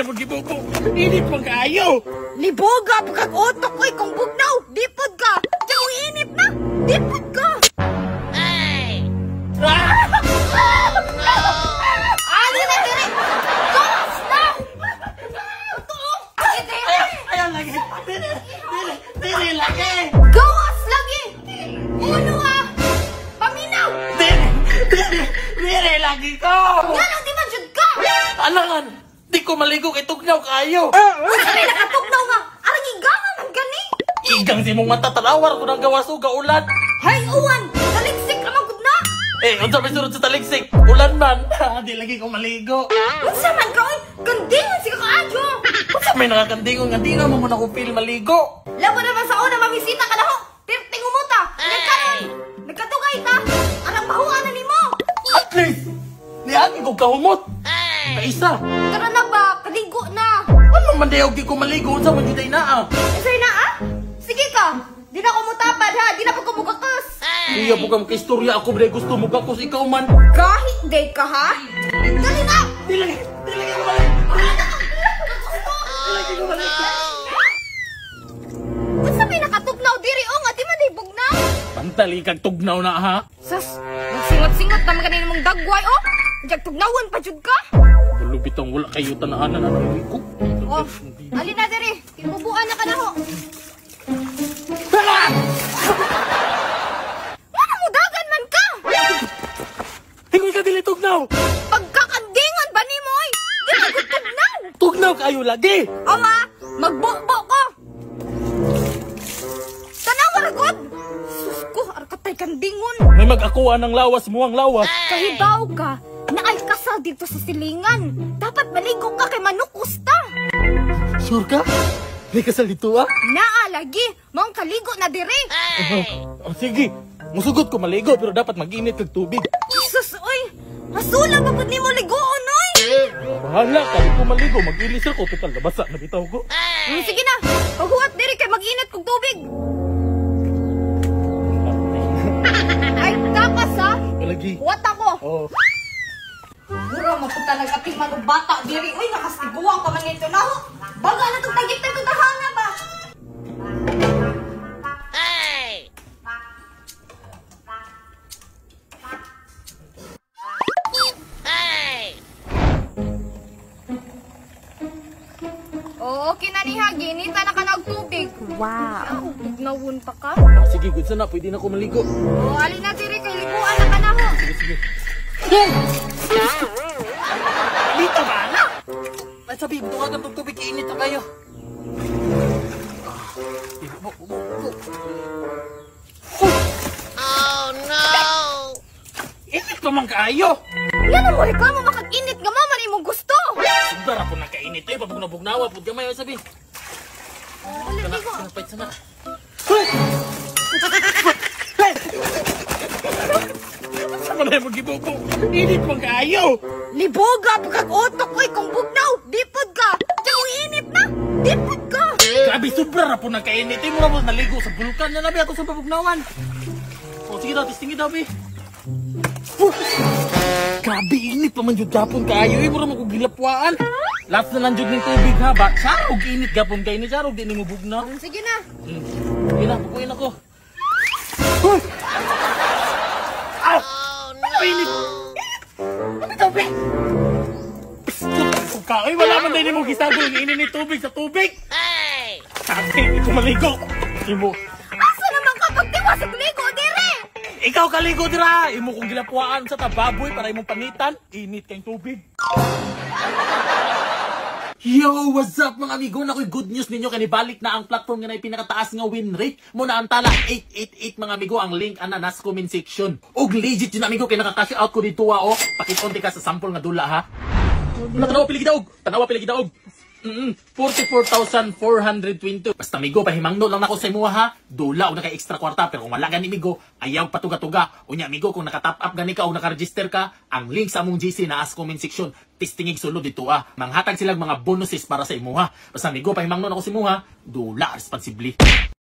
na mag-ibugo. Init pang kaayo. Liboga pagkag utok ko'y kung bugnaw. Dipod ka. Diyan kung inip na. Dipod ka. Ay! Ali na dire. Tos na. Ayaw lagi. Dili lagi. Gawas lagi. Uno ah. Paminaw. Dili lagi ko. Yan ang di man jud ka. Alangan, di ko maligo kay tugnaw kaayo. Kami nakatugnaw nga. Arang igangan ang gani. Igang si mong mata talawar ko ng gawas o gaulan. Hay uwan. Taligsik naman gud na. Unsa may sunod sa taligsik? Ulan man. Di lagi ko maligo. Unsa man ka oy? Kandingan si kaadyo. Unsa may nakakandingon nga di na mo muna ko feel maligo. Labo naman sa una mamisita ka na ho. Tirting umuta. Nagkaroon. Nagkatugay ta. Arang bahuan na nimo. At least, niagin ko kahumot. Kaisa. Tara na ba? Kaligo na. Ano man dayog di ko maligo? Unsa man juday naa? Sir na ah? Sige ka. Di na ko mutapad ha. Di na po ko mugakas. Kuya po kam kaistorya ako bray gusto mo gakos ikaw man. Kahit day ka ha? Dali na! Dili ko maligo. Dili ko maligo. Basta may nakatugnaw diri o nga. Di man ibog na. Pantali kag tugnaw na ha. Sas, nagsingot-singot naman kanina mong dagway o. Diyak tugnawan pa jud ka. Bulubitong wala kayo tanaanan na ng ligo. Oh, alin na diri. Tinubuan na ka na ho. Ano mo dagan man ka? Hingoy ka dili tugnaw. Pagkakandingan ba ni mo oy? Di na ko tugnaw. Tugnaw kayo lagi. Ama, magbubo ko. Tanawar god. Sus ko, arkatay kandingon. May mag-akuan ng lawas mo ang lawas. Kahibaw ka. Naay kasal dito sa silingan. Dapat maligo ka kay manukos ta. Sure ka? May kasal dito ah? Naalagi, mong kaligo na diri. Sige, musugot ko maligo pero dapat mag-init kag tubig. Jesus, oy. Hasulang kapag ni mo ligoon, oy. Bahala ka, di ko maligo. Mag-ilis ako. Total, nabasa na bitaw ko. Sige na, paghuwat diri kay mag-init kog tubig. Ay, takas ha. Malagi. Huwat ako. Oh. Mura mo ito talaga tingman ng bata diri. Uy, nakastiguan ka man nito na ho. Baga na itong tagit na itong tahana ba? Oo, kinaniha. Ginita na ka nagtubig. Wow. Nagnawon pa ka? Sige, good sana. Pwede na ako maligo. Oo, alin na diri. Kay liguan na ka na ho. Sige. Dito ba na? Ay sabi, buka ng tubig. Init na kayo. Oh no! Init naman kayo. Yan ang mo reklamo makag-init nga mama ni mong gusto. Sundara po na kainit eh. Pabugnawa po. Gamay ang sabi. Ulit, Kana, ligo. kanapait sana. Saan na yung mag-ibugo? Init pang kayo. Liboga pagkag utok ko'y kung bugnaw. Dipod ka. Diyan kung inip na. Dipod ka. Grabe, sobra na po na kainit. Eh, mura mo naligo sa bulkan. Yan na, ato sa pabugnawan. O, sige daw, testingin daw, be. Grabe, init pa man yun gapon kayo. Eh, mura mo kong gilapwaan. Last na lang yun ng tubig, ha? Ba? Sarog init gapon kayo ni Sarog. Di ni mo bugnaw. Sige na. Sige na, pupuin ako. Hoy! Ah! Painit! Ano ito, be? Ay, wala man din mo gisago yung inin ni tubig sa tubig. Sabi, hindi ko maligo. Imo. Asa naman ka pagtiwa sa ligo, dire? Ikaw kaligo dira. Imo kong gilapuan sa tababoy para imong panitan. Init kayong tubig. Yo, what's up mga amigo? Nakoy good news ninyo kanibalik na ang platform nga na pinakataas nga win rate. Muna ang tala 888 mga amigo, ang link ana nas comment section. Og legit yun amigo kay nakaka-cash out ko dito o. Pakitonti ka sa sample nga dula ha. Tanawa pili gidaog. Tanawa pili gidaog. 44,420. Basta amigo, pahimangno lang nako sa imo ha. Dula o naka extra kwarta pero kung wala gani amigo, ayaw patuga-tuga. Unya amigo, kung naka-top up gani ka o naka-register ka, ang link sa among GC na as comment section. Tistingig sulod dito ah. Manghatag silang mga bonuses para sa imo ha. Basta amigo, pahimangno nako sa imo ha. Dula responsibly.